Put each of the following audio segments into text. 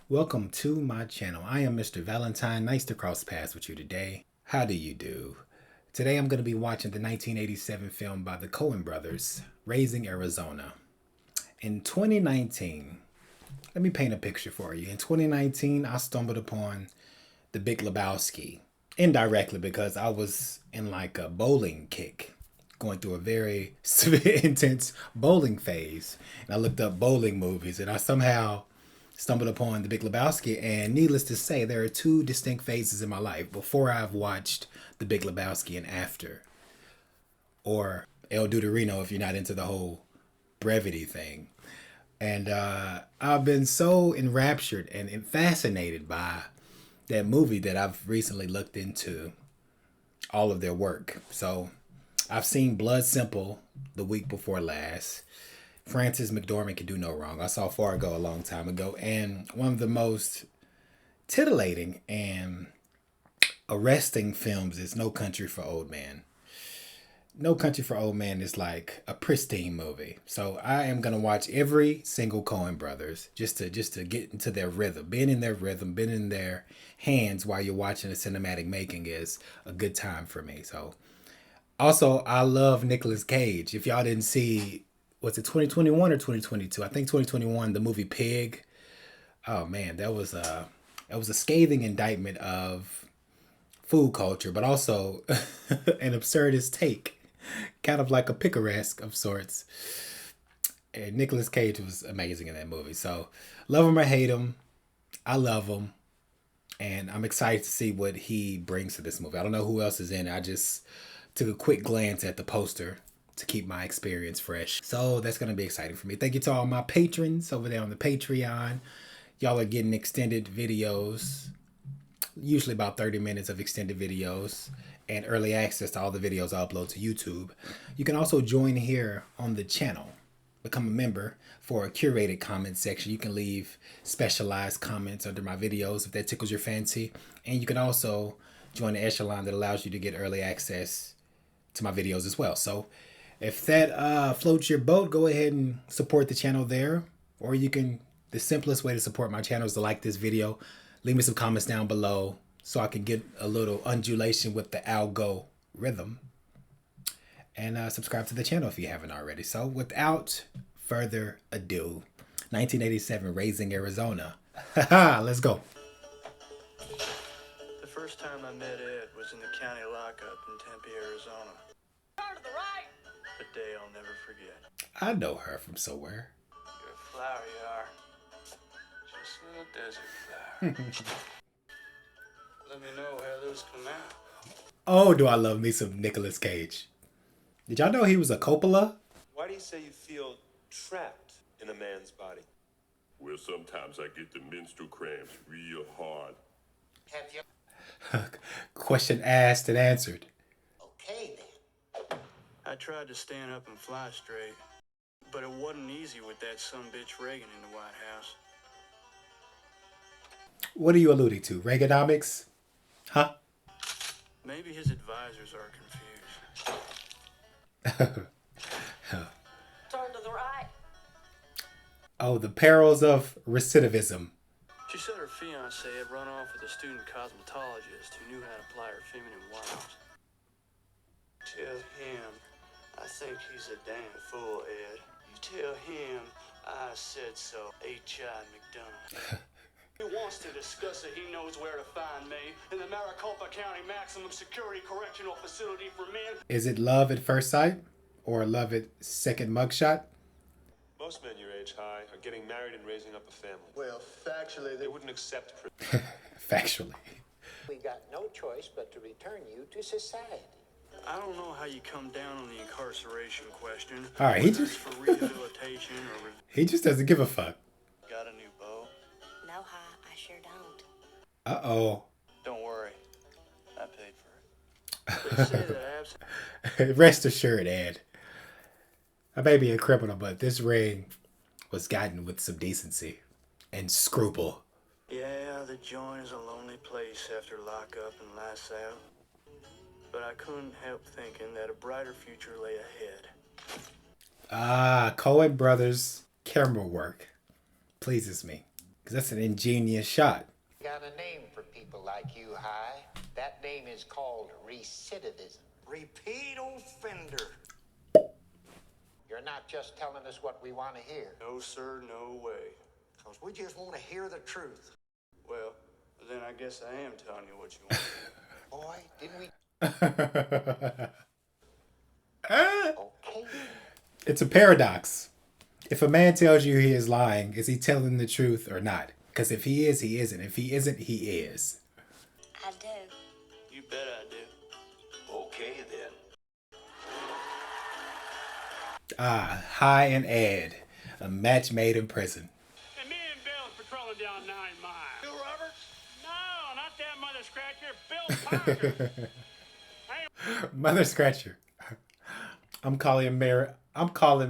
Welcome to my channel. I am Mr. Valentine. Nice to cross paths with you today. How do you do? Today I'm going to be watching the 1987 film by the Coen brothers, Raising Arizona. In 2019, let me paint a picture for you. In 2019, I stumbled upon The Big Lebowski, indirectly because I was in like a bowling kick, going through a very intense bowling phase. And I looked up bowling movies and I somehow stumbled upon The Big Lebowski. And needless to say, there are two distinct phases in my life before I've watched The Big Lebowski and after. Or El Deuterino if you're not into the whole brevity thing. And I've been so enraptured and fascinated by that movie that I've recently looked into all of their work. So I've seen Blood Simple the week before last. Frances McDormand can do no wrong. I saw Fargo a long time ago. And one of the most titillating and arresting films is No Country for Old Men. No Country for Old Men is like a pristine movie. So I am gonna watch every single Coen brothers just to get into their rhythm. Being in their rhythm, being in their hands while you're watching the cinematic making is a good time for me. So also I love Nicolas Cage. If y'all didn't see, was it 2021 or 2022? I think 2021, the movie Pig. Oh man, that was a scathing indictment of food culture, but also an absurdist take, kind of like a picaresque of sorts. And Nicolas Cage was amazing in that movie. So, love him or hate him, I love him, and I'm excited to see what he brings to this movie. I don't know who else is in it. I just took a quick glance at the poster to keep my experience fresh. So that's gonna be exciting for me. Thank you to all my patrons over there on the Patreon. Y'all are getting extended videos, usually about 30 minutes of extended videos and early access to all the videos I upload to YouTube. You can also join here on the channel, become a member for a curated comment section. You can leave specialized comments under my videos if that tickles your fancy. And you can also join the echelon that allows you to get early access to my videos as well. So if that floats your boat, go ahead and support the channel there. Or you can, the simplest way to support my channel is to like this video, leave me some comments down below so I can get a little undulation with the algo rhythm. And subscribe to the channel if you haven't already. So without further ado, 1987 Raising Arizona. Let's go. The first time I met Ed was in the county lockup in Tempe, Arizona. Turn to the right! A day I'll never forget. I know her from somewhere. You're a flower, you are. Just a little desert flower. Let me know how those come out. Oh, do I love me some Nicolas Cage. Did y'all know he was a Coppola? Why do you say you feel trapped in a man's body? Well, sometimes I get the menstrual cramps real hard. Have you? Question asked and answered. Okay then. I tried to stand up and fly straight, but it wasn't easy with that sumbitch Reagan in the White House. What are you alluding to? Reaganomics? Huh? Maybe his advisors are confused. Turn to the right. Oh, the perils of recidivism. She said her fiance had run off with a student cosmetologist who knew how to apply her feminine wiles. Tell him I think he's a damn fool, Ed. You tell him I said so, H.I. McDonough. He wants to discuss it. He knows where to find me in the Maricopa County Maximum Security Correctional Facility for Men. Is it love at first sight or love at second mugshot? Most men your age high are getting married and raising up a family. Well, factually, They wouldn't accept Factually. We got no choice but to return you to society. I don't know how you come down on the incarceration question. All right, he whether it's just- for rehabilitation or He just doesn't give a fuck. got a new beau. No, I sure don't. Uh-oh. Don't worry, I paid for it. They say that absent. Rest assured, Ed. I may be a criminal, but this ring was gotten with some decency and scruple. Yeah, the joint is a lonely place after lockup and lights out. But I couldn't help thinking that a brighter future lay ahead. Ah, Coen Brothers camera work pleases me. Because that's an ingenious shot. Got a name for people like you, High. That name is called recidivism. Repeat offender. You're not just telling us what we want to hear. No, sir, no way. Because we just want to hear the truth. Well, then I guess I am telling you what you want. Boy, didn't we... Okay. It's a paradox. If a man tells you he is lying, is he telling the truth or not? Because if he is, he isn't. If he isn't, he is. I do. You bet I do. Okay, then. Ah, High and Ed, a match made in prison. And me and Bill's patrolling down 9 Mile. Bill Roberts? No, not that mother scratcher, Bill Parker. Mother Scratcher. I'm calling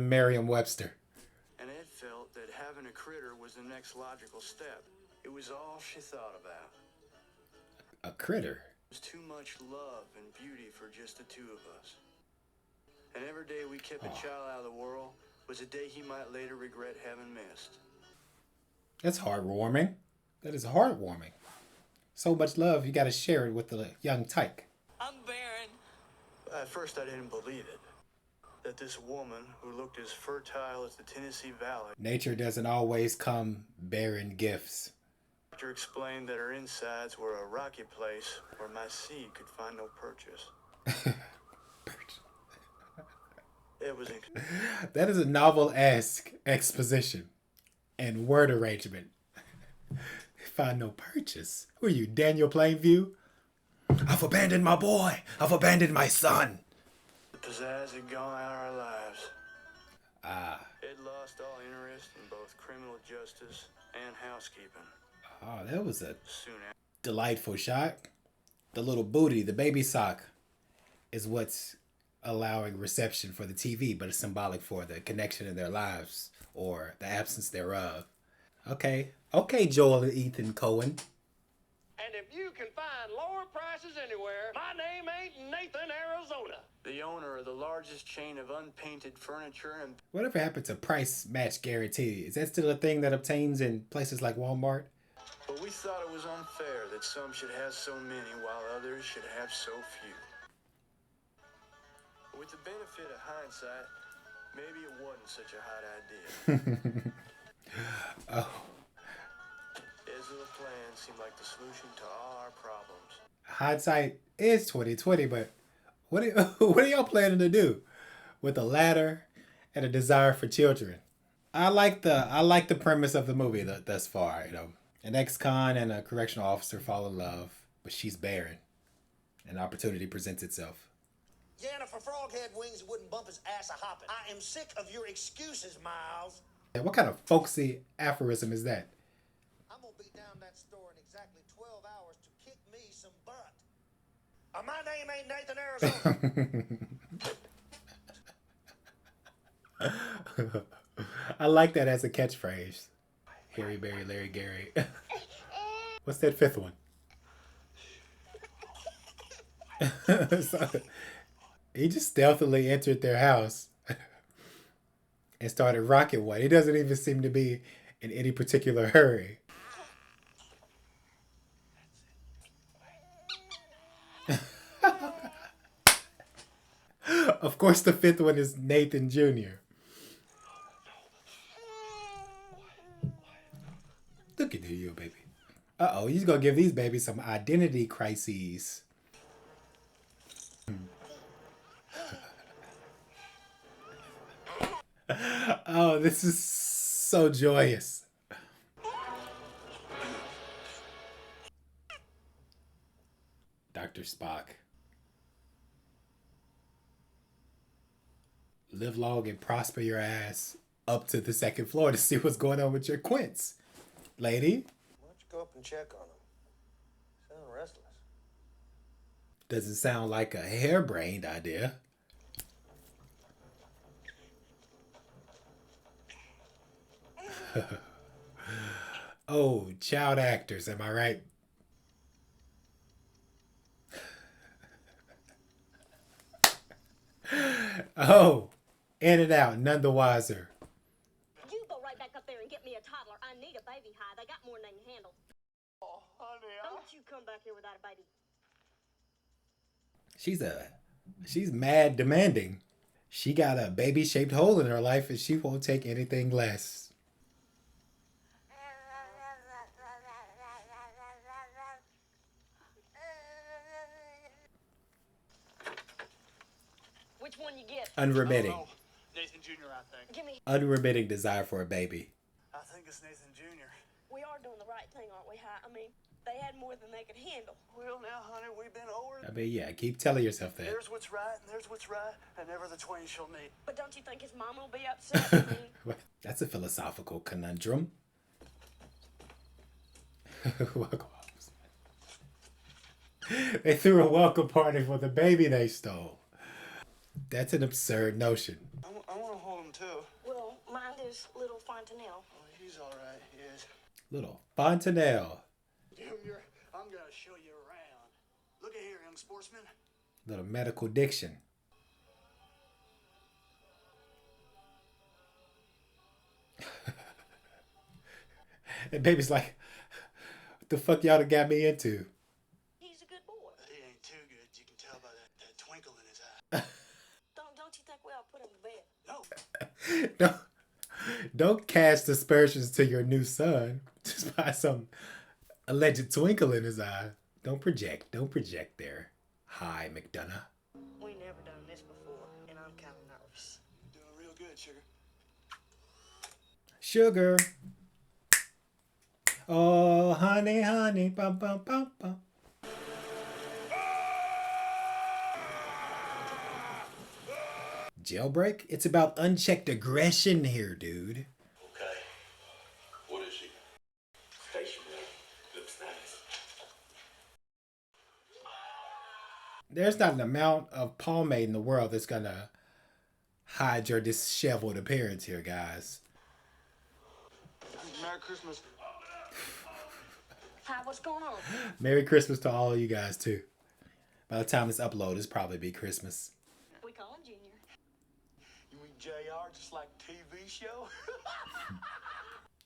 Merriam-Webster. And Ed felt that having a critter was the next logical step. It was all she thought about. A critter. It was too much love and beauty for just the two of us. And every day we kept a child out of the world was a day he might later regret having missed. That's heartwarming. That is heartwarming. So much love, you gotta share it with the young tyke. I'm barren. At first I didn't believe it. That this woman, who looked as fertile as the Tennessee Valley, Nature doesn't always come bearing gifts. doctor explained that her insides were a rocky place where my seed could find no purchase. It was That is a novel-esque exposition and word arrangement. Find no purchase. Who are you, Daniel Plainview? I've abandoned my boy. I've abandoned my son. the pizzazz had gone out of our lives. Ah. Ed lost all interest in both criminal justice and housekeeping. Oh, that was a Soon after, delightful shot. The little booty, the baby sock, is what's allowing reception for the TV, but it's symbolic for the connection in their lives or the absence thereof. Okay, Joel and Ethan Cohen. And if you can find lower prices anywhere, my name ain't Nathan, Arizona. the owner of the largest chain of unpainted furniture and Whatever happened to price match guarantee? Is that still a thing that obtains in places like Walmart? but we thought it was unfair that some should have so many while others should have so few. With the benefit of hindsight, maybe it wasn't such a hot idea. Oh, Ed's little plan seemed like the solution to all our problems. hindsight is 2020, but what are y'all planning to do with a ladder and a desire for children? I like the premise of the movie thus far. You know, an ex-con and a correctional officer fall in love, but she's barren. An opportunity presents itself. Yeah, and if a frog had wings, it wouldn't bump his ass a hopping. I am sick of your excuses, Miles. What kind of folksy aphorism is that? I'm gonna be down that store in exactly 12 hours to kick me some butt. My name ain't Nathan, Arizona. I like that as a catchphrase. Harry, Barry, Larry, Gary. What's that fifth one? So, he just stealthily entered their house and started rocking one. He doesn't even seem to be in any particular hurry. Of course, the fifth one is Nathan Jr. Look at you, baby. Uh-oh, he's gonna give these babies some identity crises. Oh, this is so joyous. Dr. Spock. Live long and prosper your ass up to the second floor to see what's going on with your quints. Lady? Why don't you go up and check on him? Sound restless. Doesn't sound like a harebrained idea. Oh, child actors, am I right? Oh, in and out, none the wiser. You go right back up there and get me a toddler. I need a baby high. They got more than they can handle. Oh, honey, Don't you come back here without a baby. She's mad demanding. She got a baby-shaped hole in her life and she won't take anything less. Which one you get? Unremitting. Oh, Nathan Jr., I think. Give me. Unremitting desire for a baby. I think it's Nathan Jr. We are doing the right thing, aren't we, High? I mean, they had more than they could handle. Well, now, honey, we've been over. I mean, yeah, keep telling yourself that. There's what's right, and there's what's right, and never the twain shall meet. But don't you think his mom will be upset? I mean, That's a philosophical conundrum. They threw a welcome party for the baby they stole. That's an absurd notion. I want to hold him, too. well, mind is little Fontanelle. Oh, he's all right, he is. Little Fontanelle. Junior, I'm going to show you around. Look at here, young sportsman. Little medical diction. And baby's like, what the fuck y'all done got me into? He's a good boy. He ain't too good. You can tell by that twinkle in his eye. Don't you think we ought to put him to bed? No. Don't cast aspersions to your new son just by some alleged twinkle in his eye. Don't project. Don't project there. Hi, McDonough. We never done this before, and I'm kind of nervous. Doing real good, sugar. Sugar. Oh, honey, honey, bum, bum, bum, bum. Jailbreak? It's about unchecked aggression here, dude. Okay. What is she? Stationary. Looks nice. There's not an amount of pomade in the world that's gonna hide your disheveled appearance here, guys. Merry Christmas. Hi, what's going on? Merry Christmas to all of you guys, too. By the time it's uploaded, it's probably be Christmas. We call him Junior. You mean JR, just like TV show?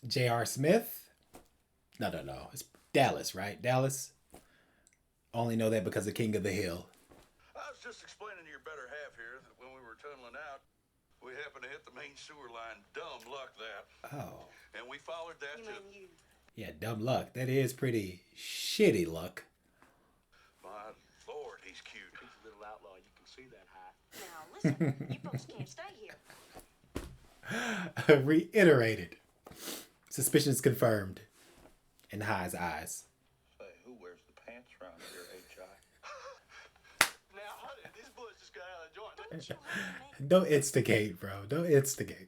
J.R. Smith? No. It's Dallas, right? Dallas? Only know that because of King of the Hill. I was just explaining to your better half here that when we were tunneling out, we happened to hit the main sewer line. Dumb luck, that. Oh. And we followed that You to... mean you? Yeah, dumb luck. That is pretty shitty luck. My Lord, he's cute. He's a little outlaw. You can see that, High. Now, listen, you folks can't stay here. Reiterated. Suspicions confirmed. In High's eyes. Say, who wears the pants around here, H.I.? Now, honey, these boys just got out of the joint. Don't instigate, bro. Don't instigate.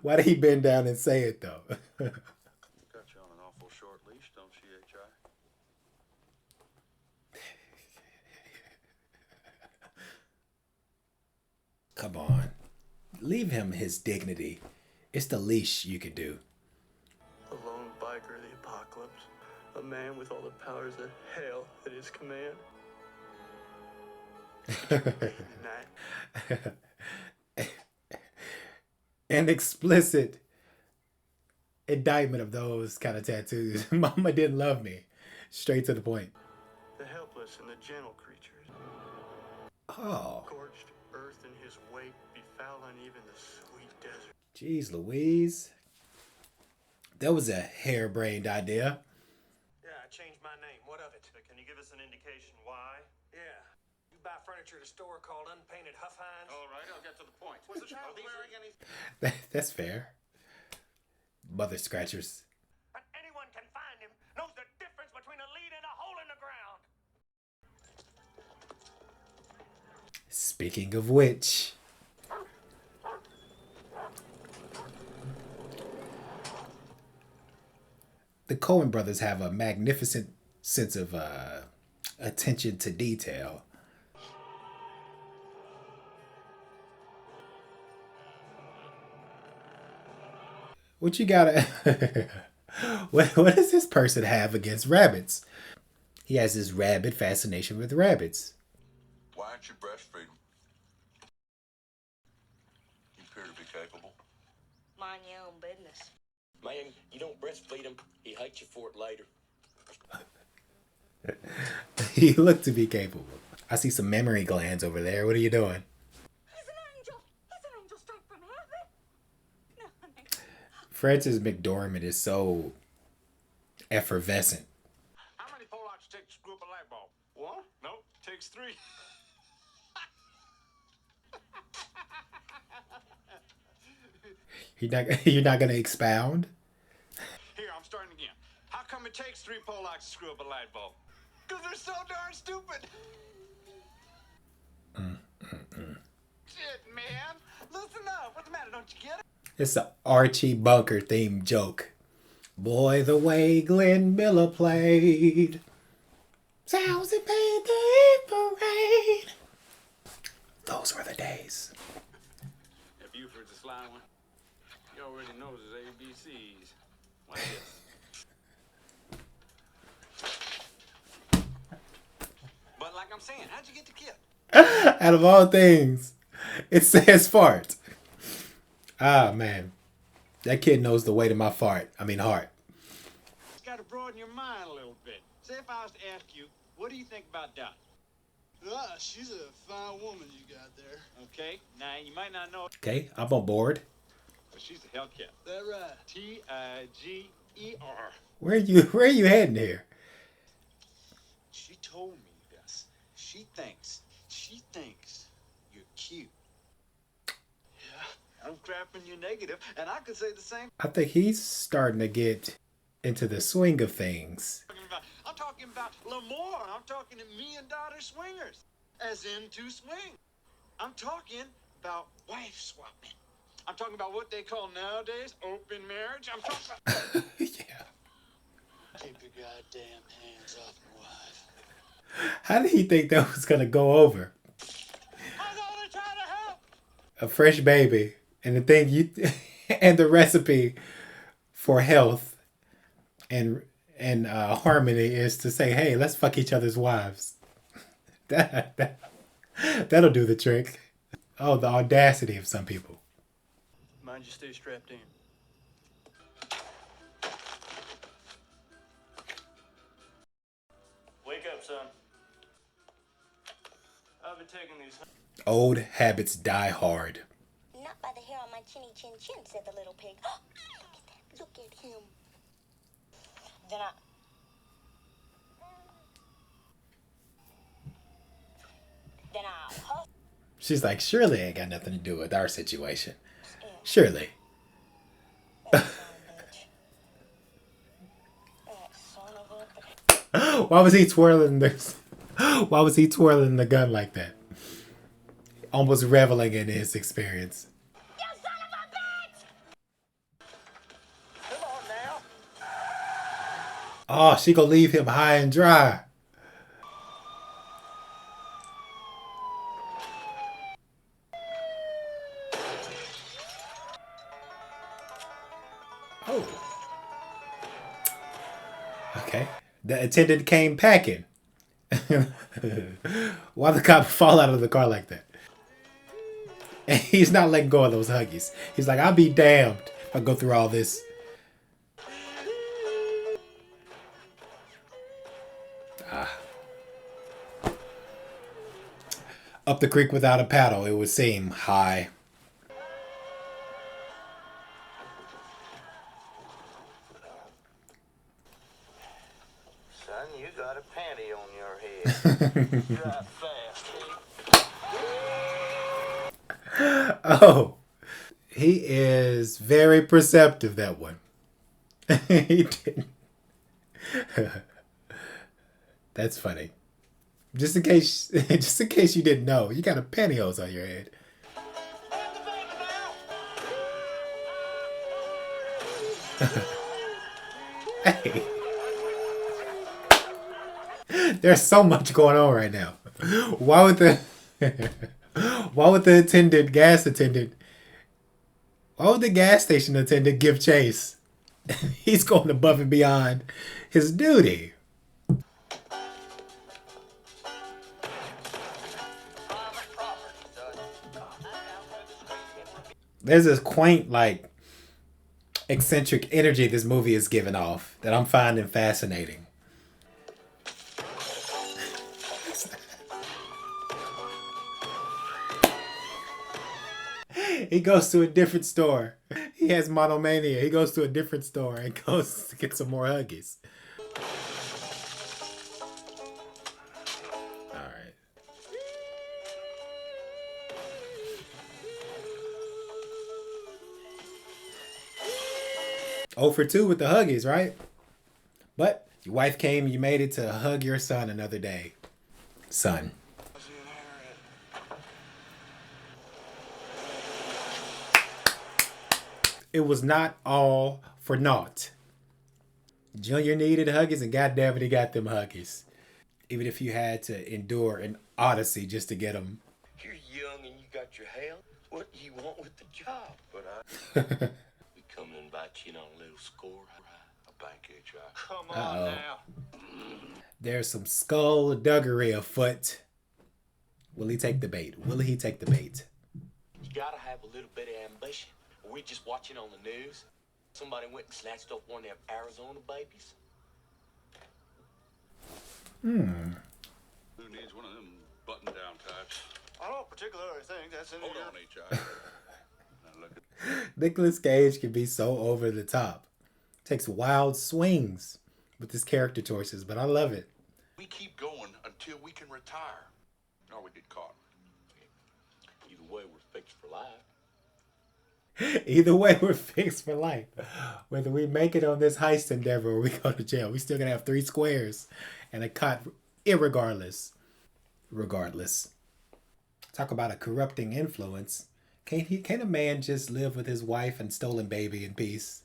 Why did he bend down and say it, though? Got you on an awful short leash, don't she, H.I.? Come on. Leave him his dignity. It's the leash you can do. A lone biker of the apocalypse. A man with all the powers of hell at his command. Night. An explicit indictment of those kind of tattoos. Mama didn't love me. Straight to the point. The helpless and the gentle creatures. Oh. Scorched earth in his wake, befouling even the sweet desert. Jeez Louise. That was a harebrained idea. Yeah, I changed my name. What of it? Can you give us an indication why? Yeah. You buy furniture at a store called Unpainted Huff Hines? All right, I'll get to the point. Was the child wearing any... That's fair. Mother scratchers. And anyone can find him, knows the difference between a lead and a hole in the ground. Speaking of which. The Coen brothers have a magnificent sense of attention to detail. What you gotta... what does this person have against rabbits? He has this rabid fascination with rabbits. Why aren't you breastfeeding? You appear to be capable. Mind your own business. Man, you don't breastfeed him, he hates you for it later. You look to be capable. I see some memory glands over there. What are you doing? He's an angel. He's an angel straight from heaven. No, honey. Frances McDormand is so effervescent. How many pull-outs take to screw up a light bulb? One? Nope, takes 3. You're not gonna expound? Here, I'm starting again. How come it takes 3 pull-outs to screw up a light bulb? Because they're so darn stupid. Shit, man. Listen up. What's the matter? Don't you get it? It's a Archie Bunker themed joke. Boy, the way Glenn Miller played. Sounds and paid the parade. Those were the days. If Buford's a sly one, he already knows his ABCs. Watch this. But like I'm saying, how'd you get the kid? Out of all things, it says fart. Ah, man. That kid knows the way to my heart. Just got to broaden your mind a little bit. Say if I was to ask you, what do you think about Dot? She's a fine woman you got there. Okay, now you might not know, Okay, I'm on board. but she's a Hellcat. That right? Tiger. Where are you heading here? She told me this. She thinks you're cute. Yeah, I'm crapping you negative, and I could say the same. I think he's starting to get into the swing of things. I'm talking about Lemoore. I'm talking to me and daughter swingers, as in to swing. I'm talking about wife swapping. I'm talking about what they call nowadays open marriage. I'm talking about. Yeah. Keep your goddamn hands off my wife. How did he think that was gonna go over? I was only trying to help. A fresh baby and the thing and the recipe for health and harmony is to say, hey, let's fuck each other's wives. That'll do the trick. Oh, the audacity of some people. Mind you stay strapped in. Wake up, son. I've been taking these. Old habits die hard. Not by the hair on my chinny chin chin, said the little pig. Look at that. Look at him. Then I'll huff. She's like, surely ain't got nothing to do with our situation. Surely. Why was he twirling this? Why was he twirling the gun like that? Almost reveling in his experience. You son of a bitch! Come on now. Oh, she gonna leave him high and dry. Oh. Okay. The attendant came packing. Why the cop fall out of the car like that? And he's not letting go of those huggies. He's like, I'll be damned if I go through all this. Up the creek without a paddle, it would seem. High. Son, you got a panty on your head. Drive fast, eh? Oh. He is very perceptive, that one. He didn't. That's funny. Just in case you didn't know, you got a pantyhose on your head. Hey. There's so much going on right now. Why would the gas station attendant give chase? He's going above and beyond his duty. There's this quaint, like, eccentric energy this movie is giving off that I'm finding fascinating. He goes to a different store. He has monomania. He goes to a different store and goes to get some more Huggies. All right. 0 for 2 with the Huggies, right? But your wife came, you made it to hug your son another day. Son. It was not all for naught. Junior needed Huggies, and goddamn it, he got them Huggies. Even if you had to endure an odyssey just to get them. You're young and you got your hair. What do you want with the job? But we come and invite you in on a little score. A bank HI. Come on now. There's some skullduggery afoot. Will he take the bait? Will he take the bait? You gotta have a little bit of ambition. We're just watching on the news. Somebody went and snatched up one of them Arizona babies. Who needs one of them button-down types? I don't particularly think that's in Hold your... on, HI. Now look at... Nicolas Cage can be so over the top. Takes wild swings with his character choices, but I love it. We keep going until we can retire. Or we get caught. Either way, we're fixed for life. Either way, we're fixed for life. Whether we make it on this heist endeavor or we go to jail, we still gonna have 3 squares and a cot, irregardless. Regardless. Talk about a corrupting influence. Can a man just live with his wife and stolen baby in peace?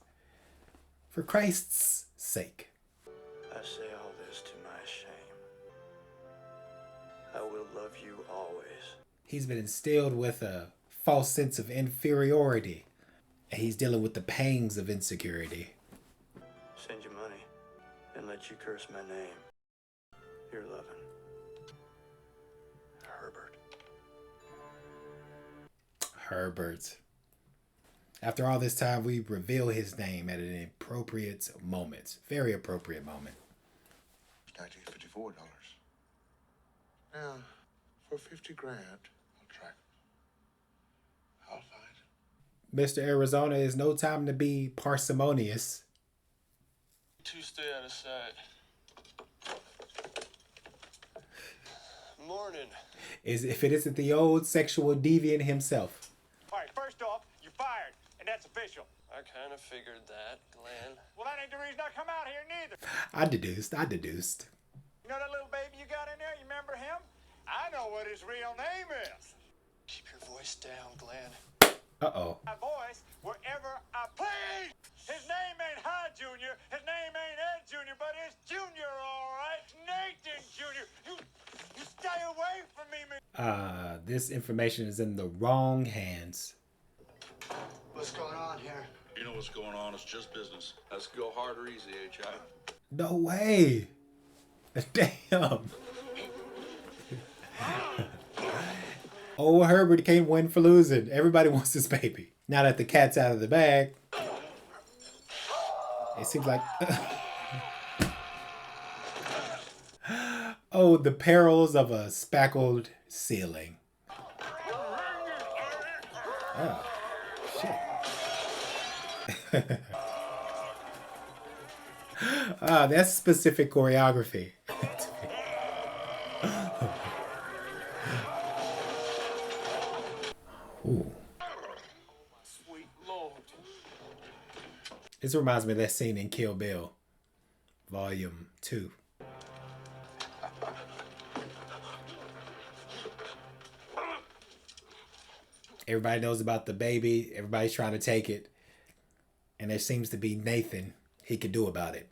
For Christ's sake. I say all this to my shame. I will love you always. He's been instilled with a false sense of inferiority, and he's dealing with the pangs of insecurity. Send you money and let you curse my name. You're loving. Herbert. After all this time, we reveal his name at an appropriate moment. Very appropriate moment. $1954. Now, for 50 grand, I'll track him. I'll find him. Mr. Arizona is no time to be parsimonious. Two stay out of sight. Morning. If it isn't the old sexual deviant himself. All right, first off, you're fired, and that's official. I kind of figured that, Glenn. Well, that ain't the reason I come out here neither. I deduced. You know that little baby you got in there? You remember him? I know what his real name is. Keep your voice down, Glenn. Uh-oh. My voice wherever I please. His name ain't High Junior. His name ain't Ed Junior, but it's Junior, all right. Nathan Junior. You stay away from me, man. This information is in the wrong hands. What's going on here? You know what's going on. It's just business. Let's go hard or easy, HI. No way. Damn. Oh, Herbert can't win for losing. Everybody wants this baby. Now that the cat's out of the bag, it seems like... Oh, the perils of a spackled ceiling. Oh, shit. That's specific choreography. Ooh. Sweet Lord. This reminds me of that scene in Kill Bill, Volume 2. Everybody knows about the baby. Everybody's trying to take it. And there seems to be Nathan he could do about it.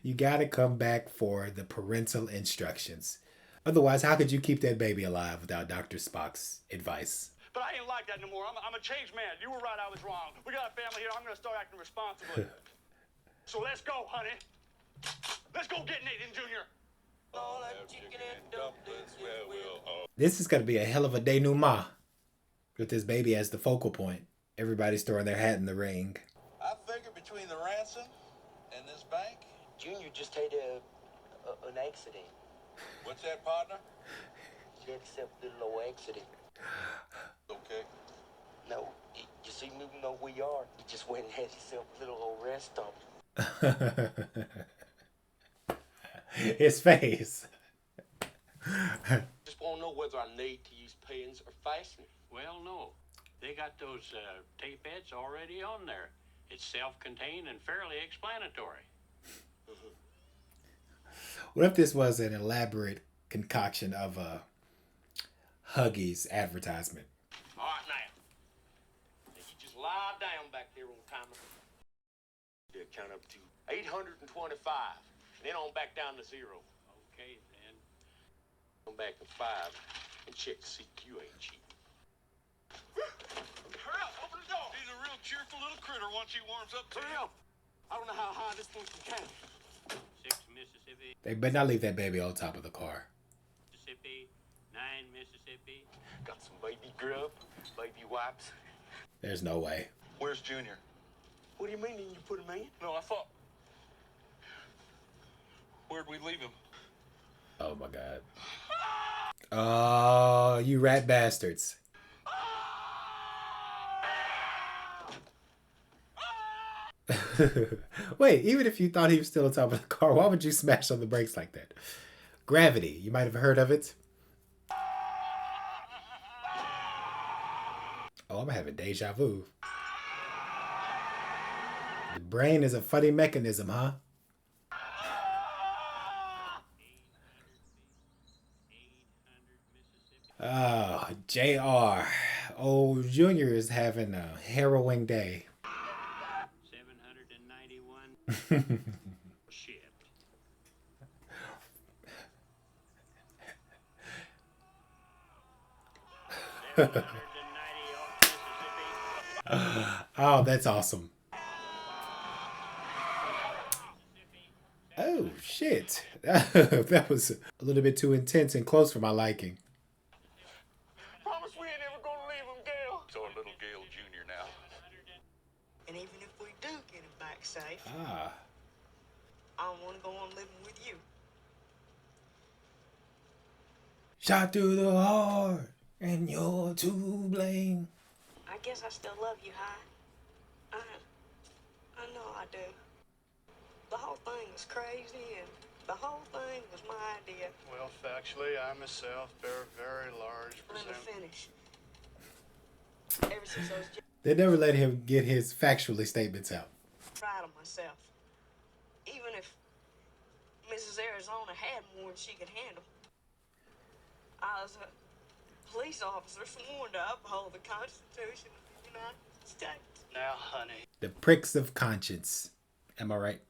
You gotta come back for the parental instructions. Otherwise, how could you keep that baby alive without Dr. Spock's advice? But I ain't like that no more. I'm a changed man. You were right, I was wrong. We got a family here. I'm going to start acting responsibly. So let's go, honey. Let's go get Nathan Jr. All that chicken and dumplings, well, we'll all. This is gonna be a hell of a denouement with this baby as the focal point. Everybody's throwing their hat in the ring. I figure between the ransom and this bank. Junior just had an accident. What's that, partner? Just a little accident. Okay. No, you see, moving know where you are. He just went and had himself a little old rest stop. His face. Just want to know whether I need to use pins or fasteners. Well, no. They got those tape heads already on there. It's self-contained and fairly explanatory. What if this was an elaborate concoction of a Huggies advertisement? All right, now. You just lie down back there on timer. Yeah, count up to 825. Then on back down to 0. Okay, then. On back to 5 and check to see if you ain't cheating. Hurry up, open the door. He's a real cheerful little critter once he warms up to Hurry you. up. I don't know how high this thing can count. 6 Mississippi, They better not leave that baby on top of the car. Mississippi, 9 Mississippi. Got some baby grub, baby wipes. There's no way. Where's Junior? What do you mean you put him in? No, I thought. Where'd we leave him? Oh my god. Oh, you rat bastards. Wait, even if you thought he was still on top of the car, why would you smash on the brakes like that? Gravity, you might have heard of it. Oh, I'm having deja vu. The brain is a funny mechanism, huh? Oh, JR. Oh, Junior is having a harrowing day. 791 shipped. Oh, that's awesome. Oh, shit. That was a little bit too intense and close for my liking. Promise we ain't ever gonna leave him, Gail. It's our little Gale Junior now. And even if we do get him back safe, Ah. I want to go on living with you. Shot through the heart, and you're to blame. I guess I still love you, Hi. I know I do. The whole thing was crazy, and the whole thing was my idea. Well, factually, I myself bear a very large Let me percent. finish. Ever since I was just They never let him get his factually statements out. proud of myself. Even if Mrs. Arizona had more than she could handle. I was a police officer sworn to uphold the Constitution of the United States. Now, honey. The pricks of conscience. Am I right?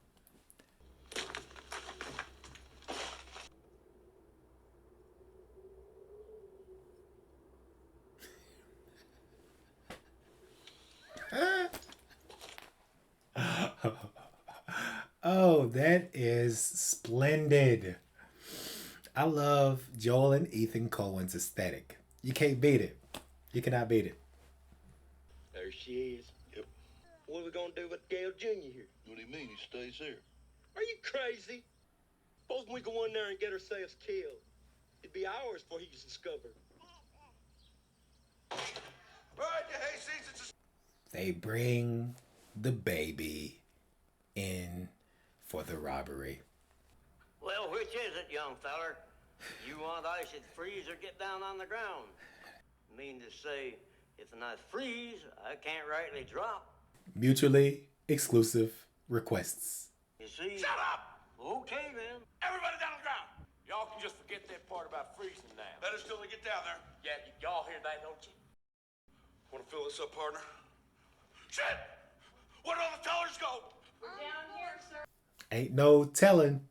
Oh, that is splendid. I love Joel and Ethan Coen's aesthetic. You can't beat it. You cannot beat it. There she is. Yep. What are we gonna do with Gail Jr. here? What do you mean he stays here? Are you crazy? Supposing we go in there and get ourselves killed. It'd be hours before he gets discovered. Right, you hayseeds, it's a... They bring the baby in for the robbery. Well, which is it, young feller? You want ice at freeze or get down on the ground? Mean to say, if the knife freeze, I can't rightly drop. Mutually exclusive requests. You see? Shut up! Okay, then. Everybody down on the ground! Y'all can just forget that part about freezing now. Better still to get down there. Yeah, y'all hear that, don't you? Want to fill this up, partner? Shit! Where'd all the tellers go? Down here, sir. Ain't no telling.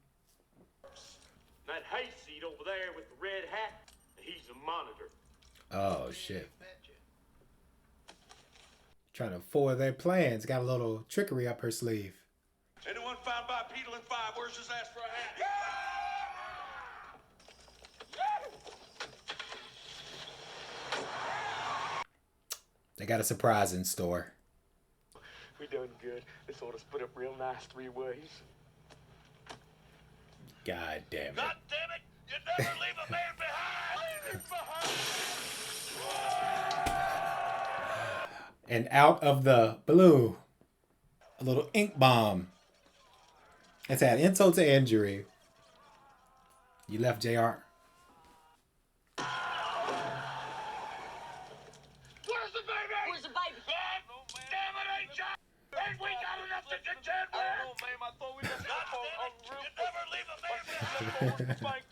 That hayseed over there with the red hat, he's a monitor. Oh, shit. Trying to foil their plans. Got a little trickery up her sleeve. Anyone found bipedal in 5? Where's his ass for a hat? They got a surprise in store. We done good. This ought to split up real nice 3 ways. God damn it. God damn it! You never leave a man behind! And out of the blue, a little ink bomb. It's had insult to injury. You left JR. Where's the baby? Where's the baby? Damn it, ain't you? Ain't we got enough to contend with? I don't know, ma'am. I thought we left on roof. You never leave a man behind.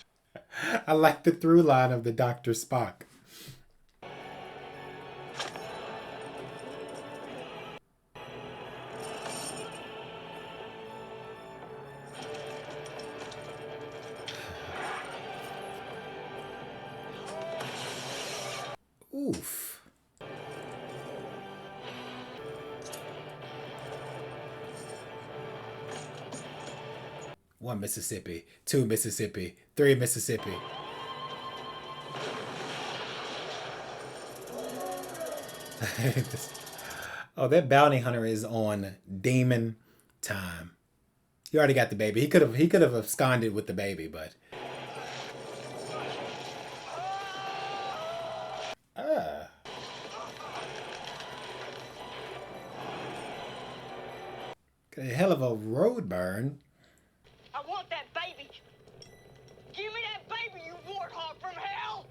I like the through line of the Dr. Spock. Oof. One Mississippi, 2 Mississippi, 3 Mississippi. Oh, that bounty hunter is on demon time. He already got the baby. He could have absconded with the baby, but a hell of a road burn. I want that baby. Give me that baby, you warthog from hell.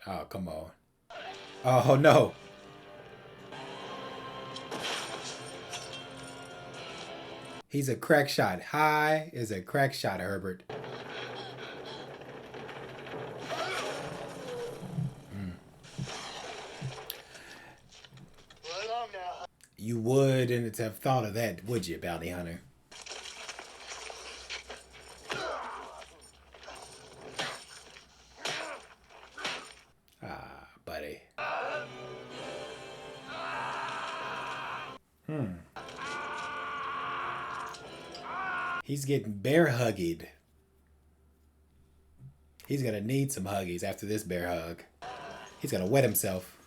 Oh, come on. Oh, no. He's a crack shot. High is a crack shot, Herbert. You wouldn't have thought of that, would you, bounty hunter? Ah, buddy. He's getting bear huggied. He's gonna need some huggies after this bear hug. He's gonna wet himself.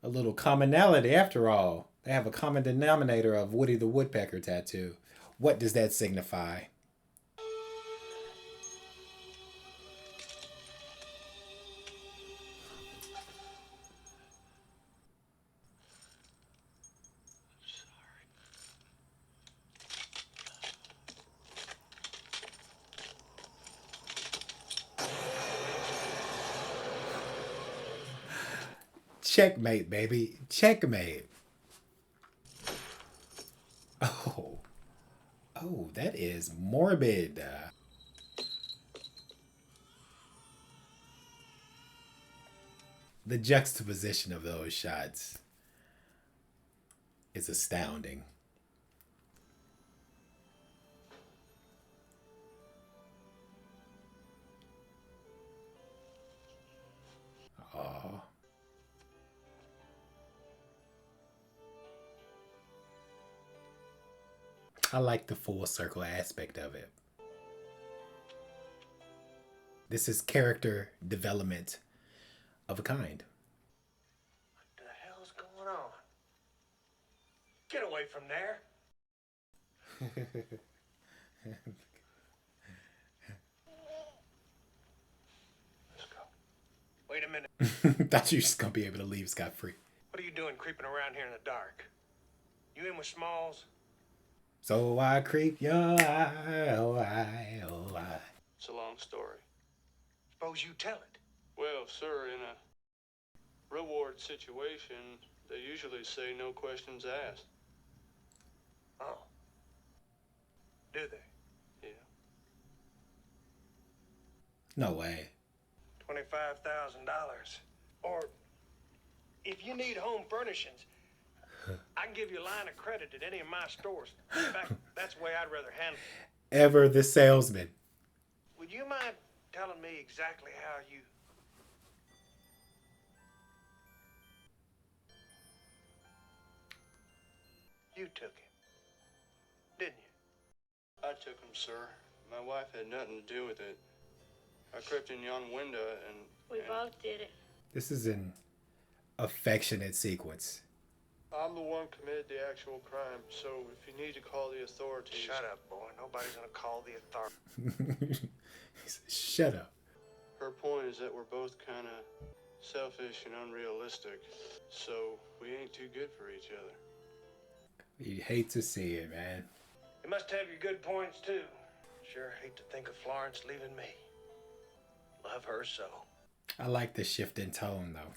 A little commonality after all. They have a common denominator of Woody the Woodpecker tattoo. What does that signify? Checkmate, baby. Checkmate. Oh. Oh, that is morbid. The juxtaposition of those shots is astounding. Oh. I like the full circle aspect of it. This is character development of a kind. What the hell's going on? Get away from there. Let's go. Wait a minute. Thought you were just gonna be able to leave scot-free. What are you doing creeping around here in the dark? You in with Smalls? So I creep your eye, oh I, oh I. It's a long story. Suppose you tell it. Well, sir, in a reward situation, they usually say no questions asked. Oh. Do they? Yeah. No way. $25,000. Or if you need home furnishings, I can give you a line of credit at any of my stores. In fact, that's the way I'd rather handle it. Ever the salesman. Would you mind telling me exactly how you... You took him, didn't you? I took him, sir. My wife had nothing to do with it. I crept in yon window and... We both did it. This is an affectionate sequence. I'm the one committed the actual crime, so if you need to call the authorities... Shut up, boy. Nobody's gonna call the authorities. He said, shut up. Her point is that we're both kind of selfish and unrealistic, so we ain't too good for each other. You hate to see it, man. You must have your good points, too. Sure hate to think of Florence leaving me. Love her so. I like the shift in tone, though.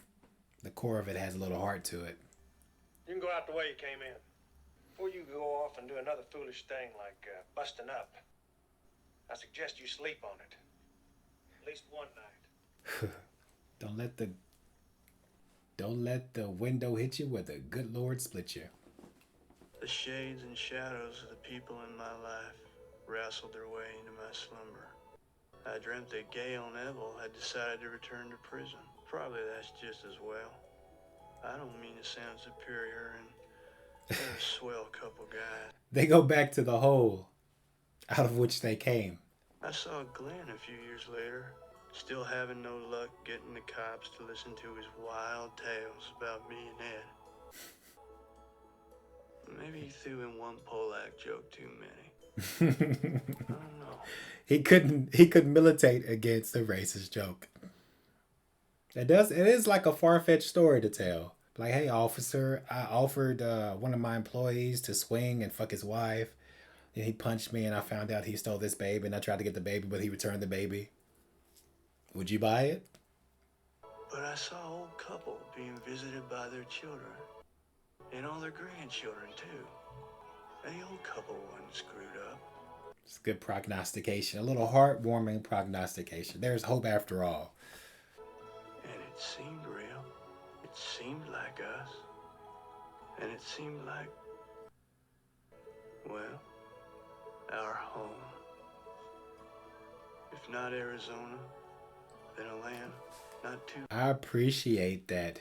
The core of it has a little heart to it. You can go out the way you came in. Before you go off and do another foolish thing like busting up, I suggest you sleep on it. At least one night. Don't let the window hit you where the good Lord split you. The shades and shadows of the people in my life wrestled their way into my slumber. I dreamt that Gail Neville had decided to return to prison. Probably that's just as well. I don't mean to sound superior, and they're a swell couple guys. They go back to the hole out of which they came. I saw Glenn a few years later, still having no luck getting the cops to listen to his wild tales about me and Ed. Maybe he threw in one Polak joke too many. I don't know. He couldn't militate against the racist joke. It is like a far-fetched story to tell. Like, hey, officer, I offered one of my employees to swing and fuck his wife. And he punched me and I found out he stole this baby and I tried to get the baby, but he returned the baby. Would you buy it? But I saw an old couple being visited by their children. And all their grandchildren, too. And the old couple wasn't screwed up. It's good prognostication. A little heartwarming prognostication. There's hope after all. And it seemed real. It seemed like us. And it seemed like, well, our home. If not Arizona, then a land not too... I appreciate that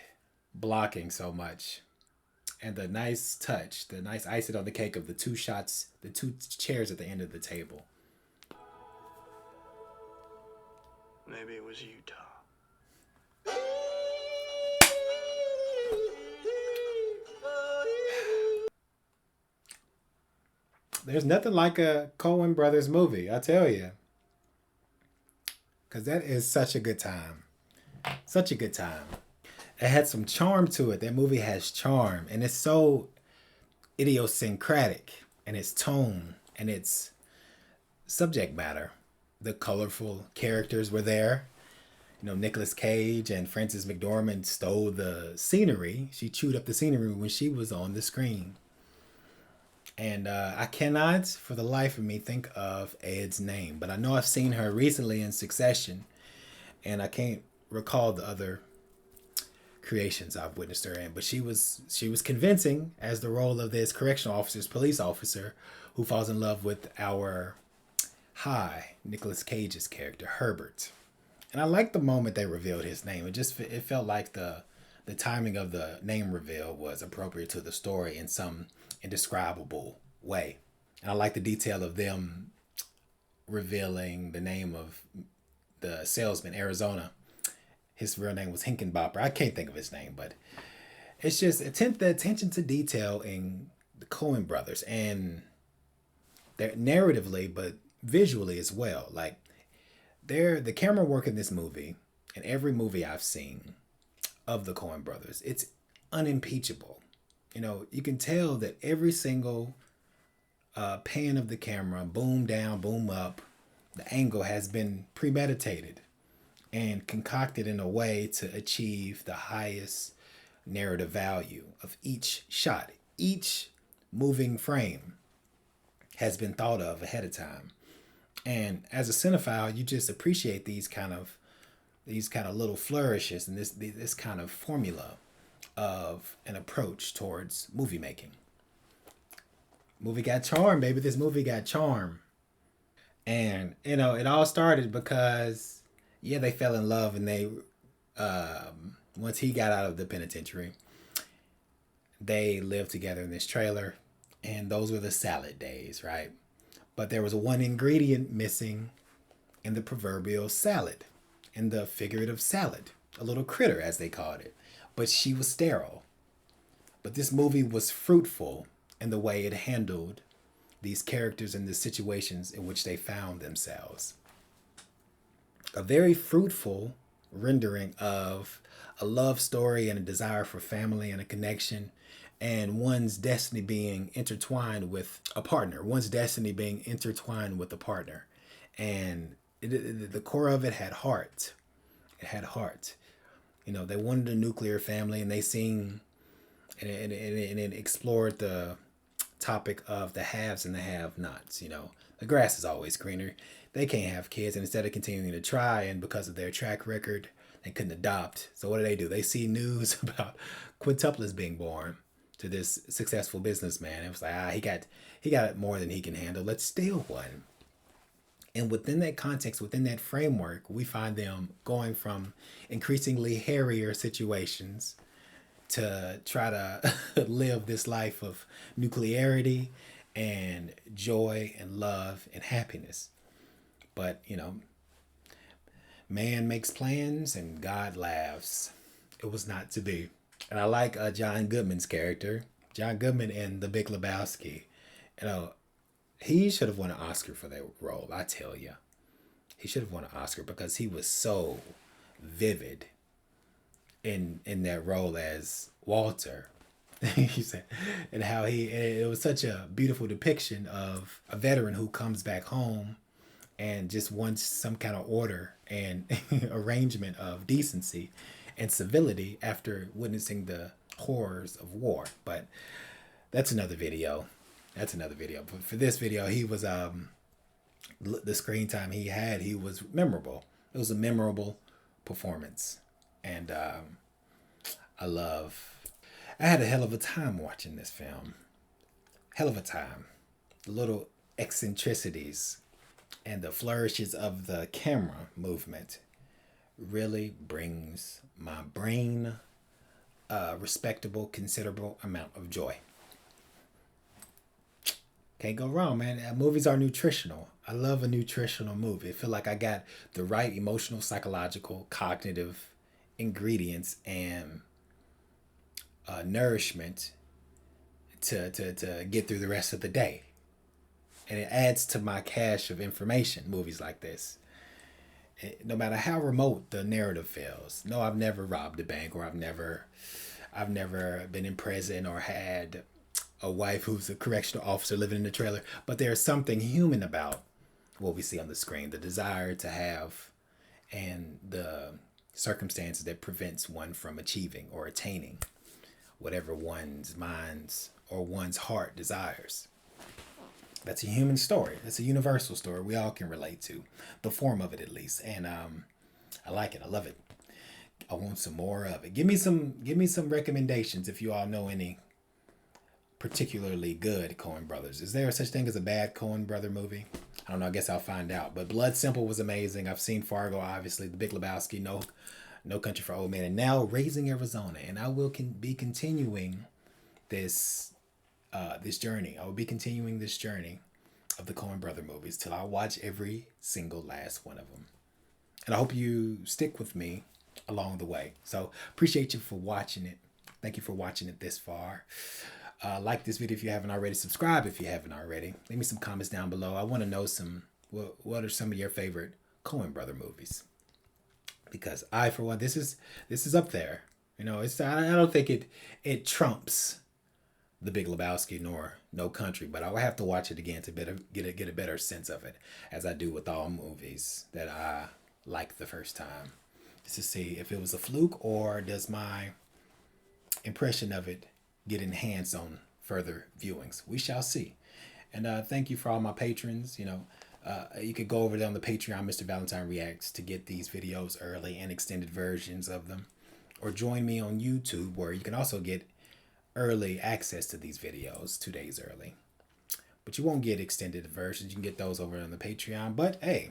blocking so much. And the nice touch, the nice icing on the cake of the two shots, the two chairs at the end of the table. Maybe it was Utah. There's nothing like a Coen Brothers movie, I tell you. Because that is such a good time. Such a good time. It had some charm to it. That movie has charm. And it's so idiosyncratic in its tone and its subject matter. The colorful characters were there. You know, Nicolas Cage and Frances McDormand stole the scenery. She chewed up the scenery when she was on the screen. And I cannot, for the life of me, think of Ed's name. But I know I've seen her recently in Succession. And I can't recall the other creations I've witnessed her in. But she was convincing as the role of this correctional officer's police officer who falls in love with our Nicolas Cage's character, Herbert. And I liked the moment they revealed his name. It felt like the timing of the name reveal was appropriate to the story in some indescribable way. And I like the detail of them revealing the name of the salesman, Arizona. His real name was Hinkenbopper. I can't think of his name, but it's just the attention to detail in the Coen brothers, and they're narratively, but visually as well. Like, the camera work in this movie, and every movie I've seen of the Coen brothers, it's unimpeachable. You know, you can tell that every single pan of the camera, boom down, boom up, the angle has been premeditated and concocted in a way to achieve the highest narrative value of each shot. Each moving frame has been thought of ahead of time. And as a cinephile, you just appreciate these kind of little flourishes and this kind of formula of an approach towards movie making. Movie got charm, baby. This movie got charm. And, you know, it all started because, yeah, they fell in love, and they, once he got out of the penitentiary, they lived together in this trailer, and those were the salad days, right? But there was one ingredient missing in the proverbial salad, in the figurative salad, a little critter as they called it. But she was sterile. But this movie was fruitful in the way it handled these characters and the situations in which they found themselves. A very fruitful rendering of a love story and a desire for family and a connection, and one's destiny being intertwined with a partner, And the core of it had heart. It had heart. You know, they wanted a nuclear family, and they seen, and it explored the topic of the haves and the have-nots. You know, the grass is always greener. They can't have kids, and instead of continuing to try, and because of their track record, they couldn't adopt. So what do? They see news about quintuplets being born to this successful businessman. It was like, he got more than he can handle. Let's steal one. And within that context, within that framework, we find them going from increasingly hairier situations to try to live this life of nuclearity and joy and love and happiness. But, you know, man makes plans and God laughs. It was not to be. And I like John Goodman's character. John Goodman in The Big Lebowski. You know, he should have won an Oscar for that role, I tell you. He should have won an Oscar because he was so vivid in that role as Walter. He said, and how it was such a beautiful depiction of a veteran who comes back home and just wants some kind of order and arrangement of decency and civility after witnessing the horrors of war. But that's another video. But for this video, he was the screen time he had, he was memorable. It was a memorable performance. And I had a hell of a time watching this film. Hell of a time. The little eccentricities and the flourishes of the camera movement really brings my brain a respectable, considerable amount of joy. Can't go wrong, man. Movies are nutritional. I love a nutritional movie. I feel like I got the right emotional, psychological, cognitive ingredients and nourishment to get through the rest of the day. And it adds to my cache of information, movies like this. No matter how remote the narrative feels. No, I've never robbed a bank, or I've never been in prison or had a wife who's a correctional officer living in a trailer. But there's something human about what we see on the screen. The desire to have and the circumstances that prevents one from achieving or attaining whatever one's minds or one's heart desires. That's a human story. That's a universal story we all can relate to. The form of it, at least. And I like it. I love it. I want some more of it. Give me some recommendations if you all know any particularly good Coen brothers. Is there such thing as a bad Coen brother movie? I don't know. I guess I'll find out. But Blood Simple was amazing. I've seen Fargo, obviously. The Big Lebowski, No Country for Old Men, and now Raising Arizona. And I will be continuing this journey. I will be continuing this journey of the Coen brother movies till I watch every single last one of them. And I hope you stick with me along the way. So appreciate you for watching it. Thank you for watching it this far. Like this video if you haven't already. Subscribe if you haven't already. Leave me some comments down below. I want to know what are some of your favorite Coen brother movies? Because I, for one, this is up there. You know, I don't think it trumps The Big Lebowski nor No Country, but I will have to watch it again to get a better sense of it, as I do with all movies that I like the first time, just to see if it was a fluke or does my impression of it get enhanced on further viewings. We shall see. And thank you for all my patrons. You know, you could go over there on the Patreon, Mr. Valentine Reacts, to get these videos early and extended versions of them, or join me on YouTube, where you can also get early access to these videos 2 days early. But you won't get extended versions. You can get those over on the Patreon. But hey,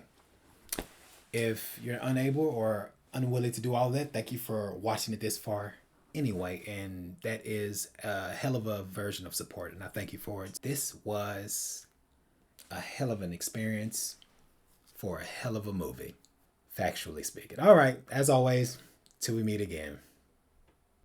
if you're unable or unwilling to do all that, thank you for watching it this far anyway. And that is a hell of a version of support, and I thank you for it. This was a hell of an experience for a hell of a movie, factually speaking. All right, as always, till we meet again.